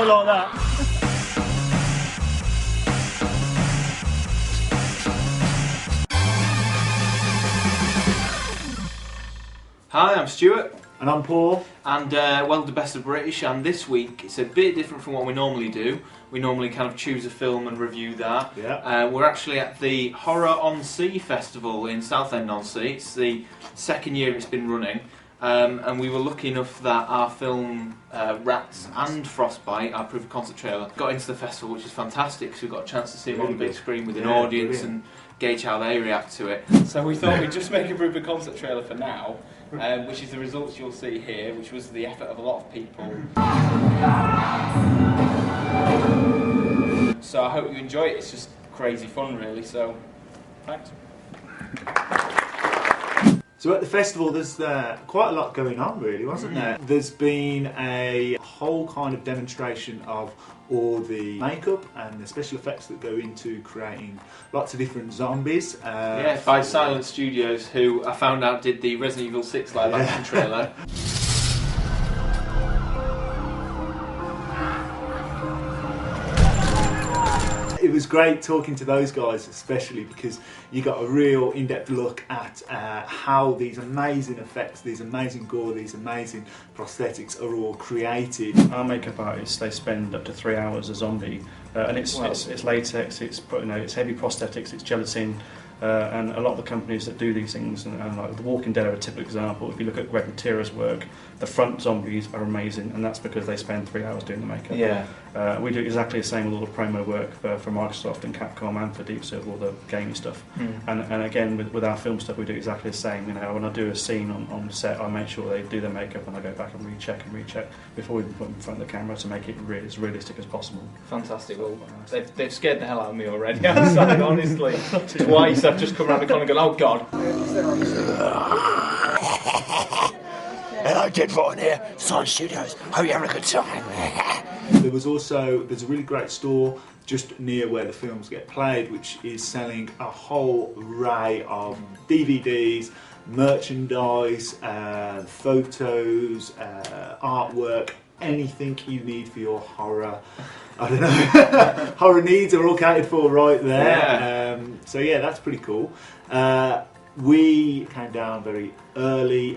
go like that. Hi, I'm Stuart. And I'm Paul. And welcome to Best of British, and this week it's a bit different from what we normally do. We normally kind of choose a film and review that. Yeah. We're actually at the Horror on Sea Festival in Southend-on-Sea. It's the second year it's been running. And we were lucky enough that our film Rats and Frostbite, our proof of concept trailer, got into the festival, which is fantastic because we got a chance to see it on the big screen with an audience and gauge how they react to it. So we thought we'd just make a proof of concept trailer for now, which is the results you'll see here, which was the effort of a lot of people. So I hope you enjoy it. It's just crazy fun, really. So thanks. So at the festival there's quite a lot going on, really, wasn't there? There's been a whole kind of demonstration of all the makeup and the special effects that go into creating lots of different zombies. Yeah, by Silent Studios, who I found out did the Resident Evil 6 live action trailer. It was great talking to those guys, especially because you got a real in-depth look at how these amazing effects, these amazing gore, these amazing prosthetics are all created. Our makeup artists, they spend up to 3 hours a zombie, and it's latex, it's heavy prosthetics, it's gelatin. And a lot of the companies that do these things, and like The Walking Dead are a typical example. If you look at Greg Matera's work, the front zombies are amazing, and that's because they spend 3 hours doing the makeup. Yeah. We do exactly the same with all the promo work for Microsoft and Capcom and for Deep Silver, all the gaming stuff. And again, with our film stuff, we do exactly the same. You know, when I do a scene on set, I make sure they do their makeup, and I go back and recheck before we put them in front of the camera to make it as realistic as possible. Fantastic. Well, they've scared the hell out of me already. Outside, honestly, twice I've just come around the corner and gone, oh God. Hello, Dead Rotten here, Silent Studios. Hope you're having a good time. There's a really great store just near where the films get played, which is selling a whole array of DVDs, merchandise, photos, artwork, anything you need for your horror. I don't know. Horror needs are all catered for right there. Yeah. So yeah, that's pretty cool. We came down very early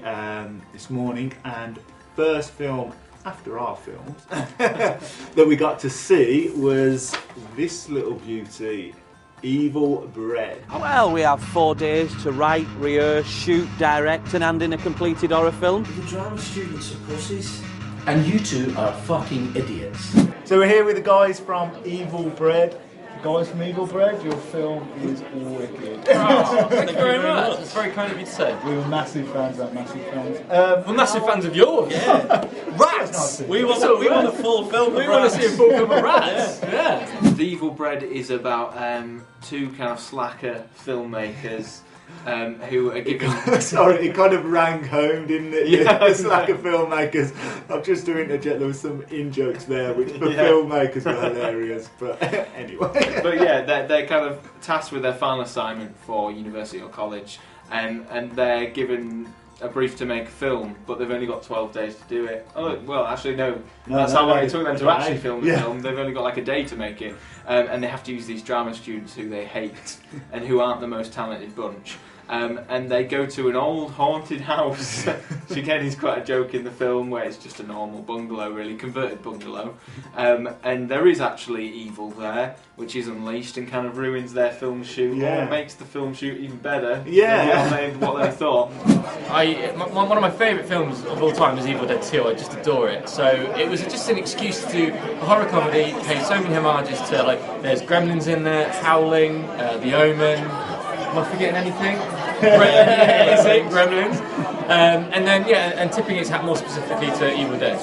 this morning, and first film after our films that we got to see was this little beauty, Evil Bread. Well, we have 4 days to write, rehearse, shoot, direct and hand in a completed horror film. The drama students are pussies, and you two are fucking idiots. So we're here with the guys from Evil Bread. Guys from Evil Bread, your film is wicked. Oh, thank you very much. It's very kind of you to say. We were massive fans, massive fans. We're massive fans of yours. Yeah. Rats! We want a full film of Rats. We want to see a full film of Rats. Yeah. The Evil Bread is about two kind of slacker filmmakers who are given... Sorry, it kind of rang home, didn't it? Yeah, the slacker filmmakers. I'm just to interject, there was some in-jokes there, which for filmmakers were hilarious, but anyway. But yeah, they're kind of tasked with their final assignment for university or college, and they're given a brief to make a film, but they've only got 12 days to do it. Oh, well, actually, no. That's how long it took them to actually film the film. They've only got like a day to make it, and they have to use these drama students who they hate and who aren't the most talented bunch. And they go to an old haunted house, which again is quite a joke in the film, where it's just a normal bungalow, really, converted bungalow. And there is actually evil there, which is unleashed and kind of ruins their film shoot, or makes the film shoot even better than what they thought. One of my favourite films of all time is Evil Dead 2. I just adore it. So it was just an excuse to do a horror comedy, paid so many homages to, like, there's Gremlins in there, Howling, The Omen. Am I forgetting anything? Gremlins. And then, and tipping its hat more specifically to Evil Dead.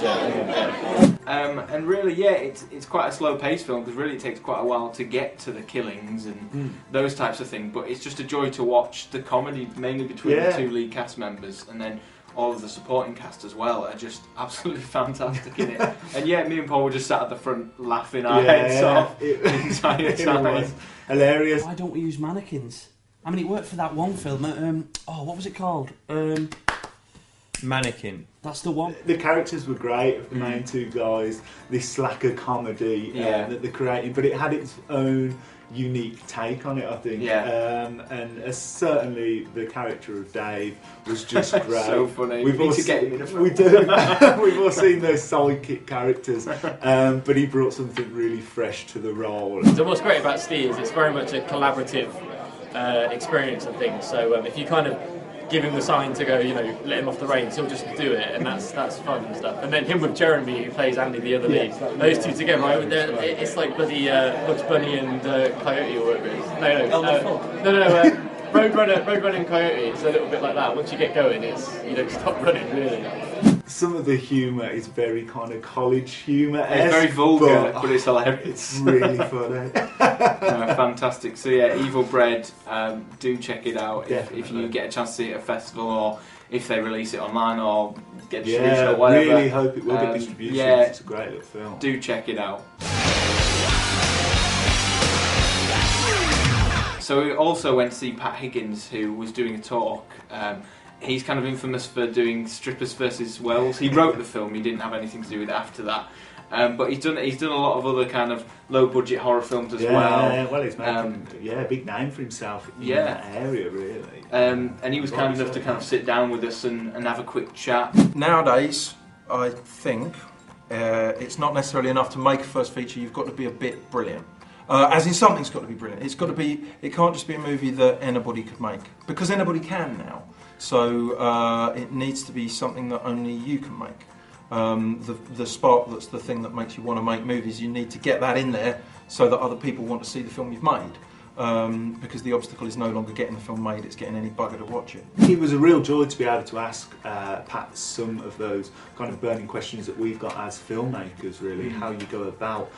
And really, it's quite a slow-paced film, because really it takes quite a while to get to the killings and those types of things. But it's just a joy to watch the comedy, mainly between the two lead cast members, and then all of the supporting cast as well are just absolutely fantastic in it. And me and Paul were just sat at the front laughing our heads off the entire time. It was hilarious. Why don't we use mannequins? I mean, it worked for that one film. What was it called? Mannequin. That's the one. The characters were great of the main two guys. This slacker comedy that they're creating, but it had its own unique take on it, I think. And certainly the character of Dave was just great. So funny. We've We all need to get him in a film. We do. We've all seen those sidekick characters, but he brought something really fresh to the role. So what's great about Steve is it's very much a collaborative experience and things. So if you kind of give him the sign to go, you know, let him off the reins, he'll just do it, and that's fun and stuff. And then him with Jeremy, who plays Andy the other lead, those two together, right, it's like bloody Bugs Bunny and Coyote or whatever it is. No, Roadrunner and Coyote. It's a little bit like that. Once you get going, you don't stop running, really. Some of the humour is very kind of college humour. It's very vulgar, but it's hilarious. It's really funny. Fantastic. So yeah, Evil Bread, do check it out if you get a chance to see it at a festival, or if they release it online or get distribution or whatever. Really hope it will get distribution. Yeah, it's a great little film. Do check it out. So we also went to see Pat Higgins, who was doing a talk. He's kind of infamous for doing Strippers versus Werewolves. He wrote the film. He didn't have anything to do with it after that. But he's done a lot of other kind of low budget horror films as well. Yeah, well, he's making a big name for himself in that area, really. And he was kind enough to kind of sit down with us and have a quick chat. Nowadays, I think it's not necessarily enough to make a first feature. You've got to be a bit brilliant. As in, something's got to be brilliant. It's got to be. It can't just be a movie that anybody could make, because anybody can now. So it needs to be something that only you can make. The spark that's the thing that makes you want to make movies. You need to get that in there so that other people want to see the film you've made. Because the obstacle is no longer getting the film made; it's getting any bugger to watch it. It was a real joy to be able to ask Pat some of those kind of burning questions that we've got as filmmakers. Really, how you go about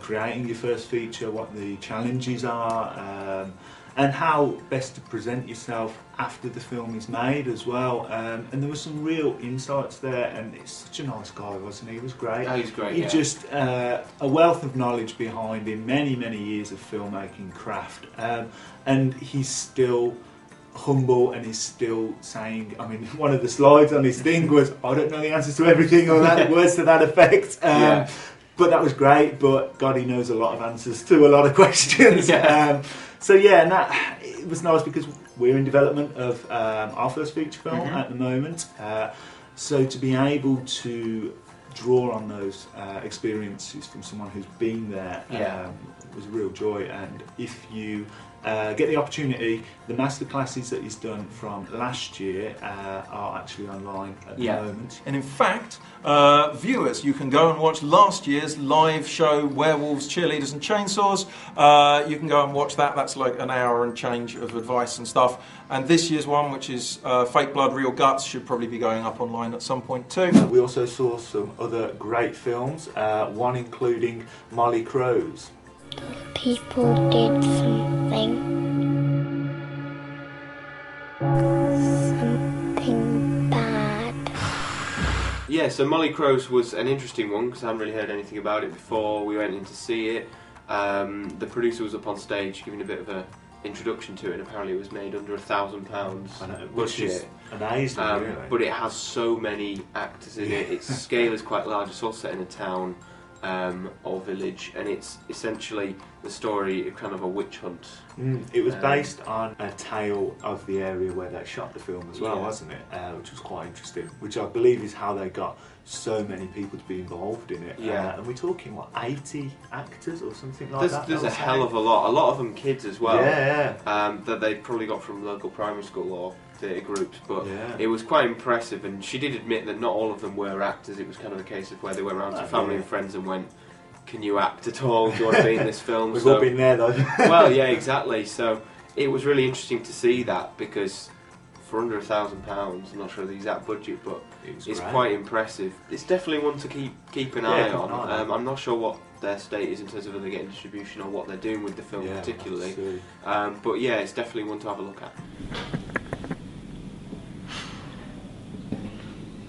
creating your first feature, what the challenges are, and how best to present yourself after the film is made as well. And there were some real insights there, and it's such a nice guy, wasn't he? He was great. Oh, he's great. He just a wealth of knowledge behind him, many years of filmmaking craft, and he's still humble, and he's still saying, I mean, one of the slides on his thing was, I don't know the answers to everything, or that words to that effect. But that was great, but God, he knows a lot of answers to a lot of questions. And it was nice because we're in development of our first feature film at the moment. So to be able to draw on those experiences from someone who's been there was a real joy. And if you get the opportunity, the masterclasses that he's done from last year are actually online at the moment. And in fact, viewers, you can go and watch last year's live show, Werewolves, Cheerleaders and Chainsaws. You can go and watch that. That's like an hour and change of advice and stuff. And this year's one, which is Fake Blood, Real Guts, should probably be going up online at some point too. We also saw some other great films, one including Molly Crow's. People did something bad. Yeah, so Molly Crow's was an interesting one because I hadn't really heard anything about it before we went in to see it. The producer was up on stage giving a bit of an introduction to it, and apparently it was made under £1,000 Which is amazing, really. But it has so many actors in it. Its scale is quite large. It's all set in a town or village, and it's essentially the story of kind of a witch hunt. It was based on a tale of the area where they shot the film as well, wasn't it? Which was quite interesting, which I believe is how they got so many people to be involved in it. And we're talking, 80 actors or something like that? There's a hell of a lot of them kids as well, Yeah. that they probably got from local primary school or theatre groups, but it was quite impressive, and she did admit that not all of them were actors. It was kind of a case of where they went around to family and friends and went, can you act at all? Do you want to be in this film? We've all been there though. Well, yeah, exactly. So it was really interesting to see that, because for under £1,000, I'm not sure the exact budget, but it's quite impressive. It's definitely one to keep an eye on. I'm not sure what their state is in terms of whether they're getting distribution or what they're doing with the film particularly. But yeah, it's definitely one to have a look at.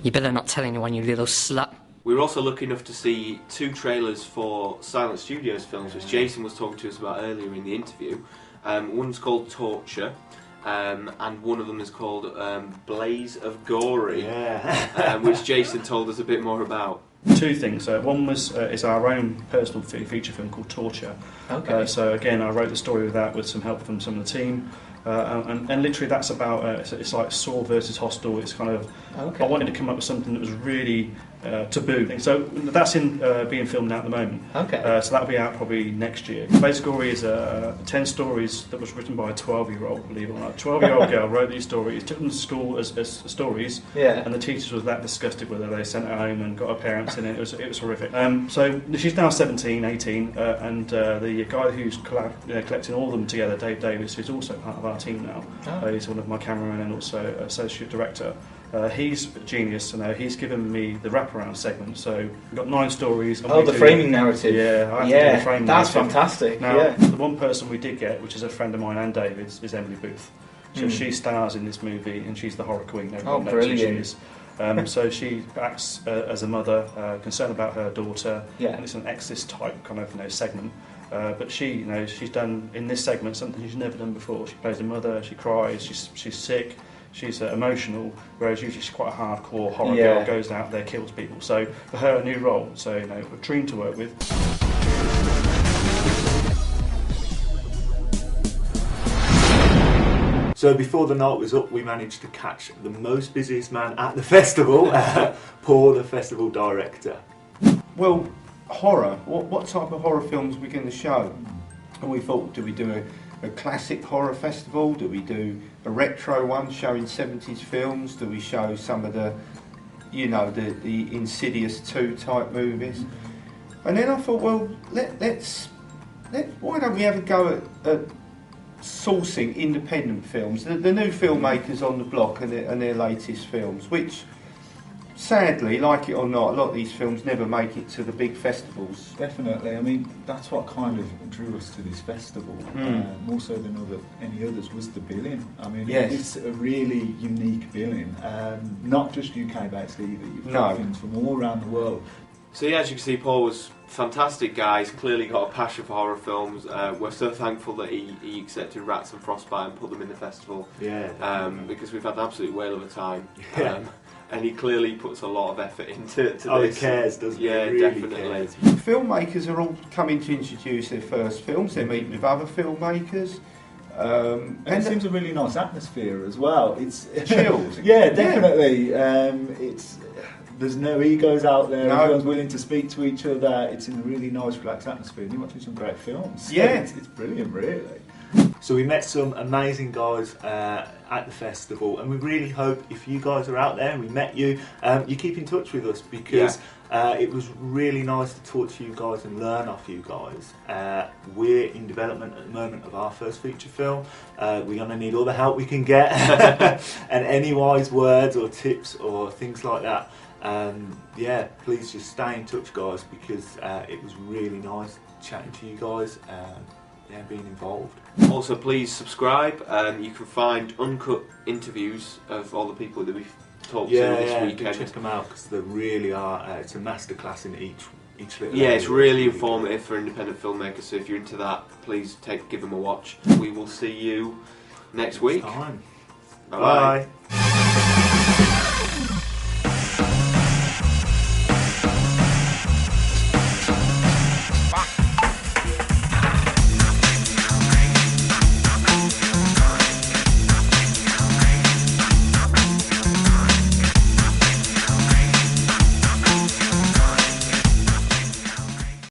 You better not tell anyone, you little slut. We were also lucky enough to see 2 trailers for Silent Studios films, which Jason was talking to us about earlier in the interview. One's called Torture, and one of them is called Blaze of Gory, which Jason told us a bit more about. Two things. One was is our own personal feature film called Torture. Okay. So again, I wrote the story with that with some help from some of the team. And literally that's about, it's like Saw versus Hostel. It's kind of, I wanted to come up with something that was really taboo. So that's being filmed now at the moment. Okay. So that'll be out probably next year. Blaze of Gory is 10 stories that was written by a 12-year-old, believe it or not. A 12-year-old girl wrote these stories, took them to school as stories, and the teachers was that disgusted with her. They sent her home and got her parents in it. It was horrific. So she's now 17, 18, and the guy who's collecting all of them together, Dave Davis, who's also part of our team now. He's one of my cameramen and also associate director. He's a genius, and he's given me the wraparound segment. So we've got 9 stories. And the framing narrative. Yeah, I have to do the framing that's narrative. Fantastic. Now, the one person we did get, which is a friend of mine and David's, is Emily Booth. So she stars in this movie, and she's the horror queen. Everyone knows who she is. So she acts as a mother, concerned about her daughter, and it's an Exorcist type kind of segment. But she, she's done in this segment something she's never done before. She plays a mother. She cries. She's sick. She's emotional. Whereas usually she's quite a hardcore horror girl. Goes out there, kills people. So for her, a new role. So a dream to work with. So before the night was up, we managed to catch the most busiest man at the festival, Paul, the festival director. Well, horror. What type of horror films are we going to show? And we thought, do we do a classic horror festival? Do we do a retro one showing 70s films? Do we show some of the Insidious 2 type movies? And then I thought, well, why don't we have a go at sourcing independent films, the new filmmakers on the block and their latest films, which sadly, like it or not, a lot of these films never make it to the big festivals. Definitely. I mean, that's what kind of drew us to this festival, more so than any others, was the billing. I mean, it's a really unique billing, not just UK based either. You've got films from all around the world. So yeah, as you can see, Paul was a fantastic guy. He's clearly got a passion for horror films. We're so thankful that he accepted Rats and Frostbite and put them in the festival. Because we've had an absolute whale of a time. And he clearly puts a lot of effort into this. He cares, doesn't he? Yeah, really definitely. Cares. Filmmakers are all coming to introduce their first films. They're meeting with other filmmakers. And it seems a really nice atmosphere as well. It's chilled. Yeah, definitely. There's no egos out there. Everyone's willing to speak to each other. It's in a really nice, relaxed atmosphere. And you're watching some great films. So it's brilliant, really. So we met some amazing guys at the festival, and we really hope if you guys are out there and we met you, you keep in touch with us, because it was really nice to talk to you guys and learn off you guys. We're in development at the moment of our first feature film. We're going to need all the help we can get, and any wise words or tips or things like that. Please just stay in touch, guys, because it was really nice chatting to you guys. Being involved. Also, please subscribe. You can find uncut interviews of all the people that we've talked to this weekend. Check them out, because they really are. It's a masterclass in each little. Yeah, it's really informative for independent filmmakers. So if you're into that, please give them a watch. We will see you next week. Time. Bye.